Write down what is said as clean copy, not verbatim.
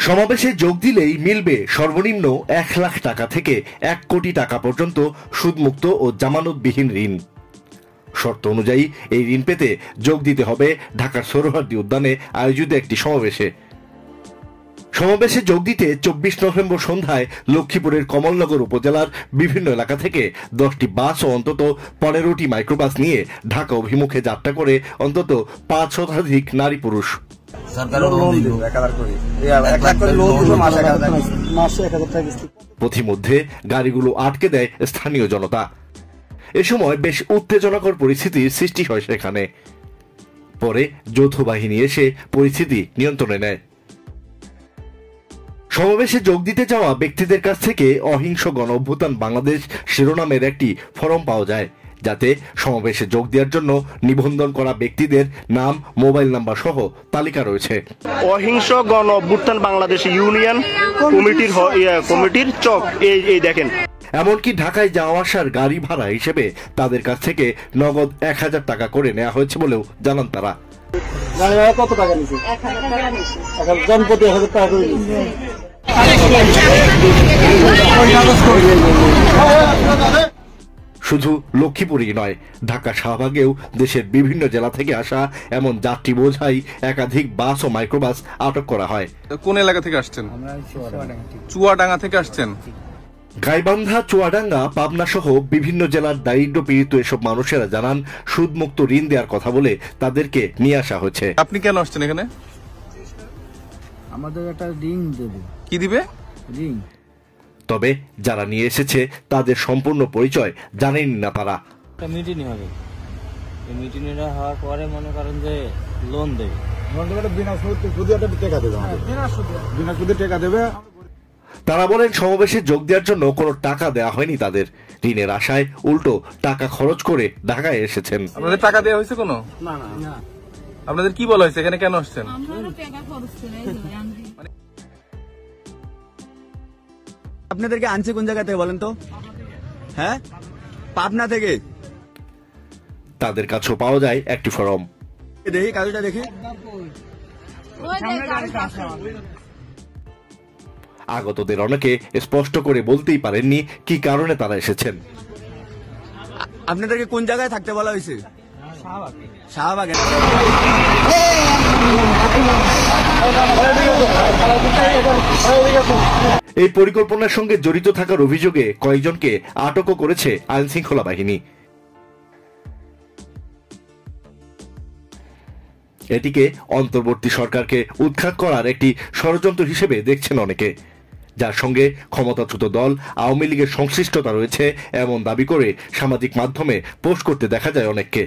সমাবেশে যোগ দিলেই মিলবে সর্বনিম্ন 1 লাখ টাকা থেকে 1 কোটি টাকা পর্যন্ত সুদমুক্ত ও জামানতবিহীন ঋণ। শর্ত অনুযায়ী এই ঋণ পেতে যোগ দিতে হবে ঢাকার সোহরাওয়ার্দী উদ্যানে আয়োজিত একটি সমাবেশে যোগ দিতে 24 নভেম্বর সন্ধ্যায় লক্ষ্মীপুরের কমলনগর উপজেলার বিভিন্ন এলাকা থেকে 10টি বাস ও অন্তত 15টি মাইক্রোবাস নিয়ে ঢাকা অভিমুখে যাত্রা করে অন্তত 5 শতাধিক নারী পুরুষ। পথিমধ্যে গাড়িগুলো আটকে দেয় স্থানীয় জনতা। এ সময় বেশ উত্তেজনাকর পরিস্থিতির সৃষ্টি হয় সেখানে। পরে যৌথ বাহিনী এসে পরিস্থিতি নিয়ন্ত্রণে নেয়। সমাবেশে যোগ দিতে যাওয়া ব্যক্তিদের কাছ থেকে অহিংস গণ অভ্যুত্থান বাংলাদেশ শিরোনামের একটি ফরম পাওয়া যায়, যাতে সমাবেশে যোগ দেওয়ার জন্য নিবন্ধন করা ব্যক্তিদের নাম, মোবাইল নাম্বার সহ তালিকা রয়েছে। অহিংস গণ অভ্যুত্থান বাংলাদেশ ইউনিয়ন কমিটির চক এই দেখেন। এমনকি ঢাকায় যাওয়া আসার গাড়ি ভাড়া হিসেবে তাদের কাছ থেকে নগদ 1000 টাকা করে নেওয়া হয়েছে বলেও জানান তারা। কত টাকা নিচ্ছে? 1000 জনপ্রতি 1000 টাকা করে নিচ্ছে। শুধু লক্ষ্মীপুরই নয়, ঢাকা শাহবাগেও দেশের বিভিন্ন জেলা থেকে আসা এমন যাত্রী বোঝাই একাধিক বাস ও মাইক্রোবাস আটক করা হয়। কোন এলাকা থেকে আসছেন? চুয়াডাঙ্গা থেকে আসছেন। গাইবান্ধা, চুয়াডাঙ্গা, পাবনা সহ বিভিন্ন জেলার দারিদ্র পীড়িত এসব মানুষেরা জানান সুদমুক্ত ঋণ দেওয়ার কথা বলে তাদেরকে নিয়ে আসা হয়েছে। আপনি কেন আসছেন এখানে? আমাদের একটা ঋণ দেবে। কি দিবে? ঋণ। তবে যারা নিয়ে এসেছে তাদের সম্পূর্ণ পরিচয় জানেন না তারা। মিটিং হবে, মিটিং হওয়ার পরে মনে করেন যে লোন দেবে। বিনা সুদে টাকা দেবে। তারা বলেন সমাবেশে যোগ দেওয়ার জন্য কোনো টাকা দেওয়া হয়নি তাদের। ঋণের আশায় উল্টো টাকা খরচ করে ঢাকায় এসেছেন। আপনাদের টাকা দেওয়া হয়েছে কোনো? না। আপনাদের কি বলা হয়েছে? এখানে কেন আসছেন? আপনাদেরকে আনছে কোন জায়গা থেকে বলেন তো? হ্যাঁ, পাবনা থেকে। তাদের কাছেও পাওয়া যায় একটি ফর্ম। দেখি কাগজটা দেখি। আগতদের অনেকে স্পষ্ট করে বলতেই পারেননি কি কারণে তারা এসেছেন। আপনাদেরকে কোন জায়গায় থাকতে বলা হয়েছে? শাহবাগে। এই পরিকল্পনার সঙ্গে জড়িত থাকার অভিযোগে কয়েকজনকে আটকও করেছে আইন শৃঙ্খলা বাহিনী। এটিকে অন্তর্বর্তী সরকারকে উৎখাত করার একটি ষড়যন্ত্র হিসেবে দেখছেন অনেকে, যার সঙ্গে ক্ষমতাচ্যুত দল আওয়ামী লীগের সংশ্লিষ্টতা রয়েছে এমন দাবি করে সামাজিক মাধ্যমে পোস্ট করতে দেখা যায় অনেককে।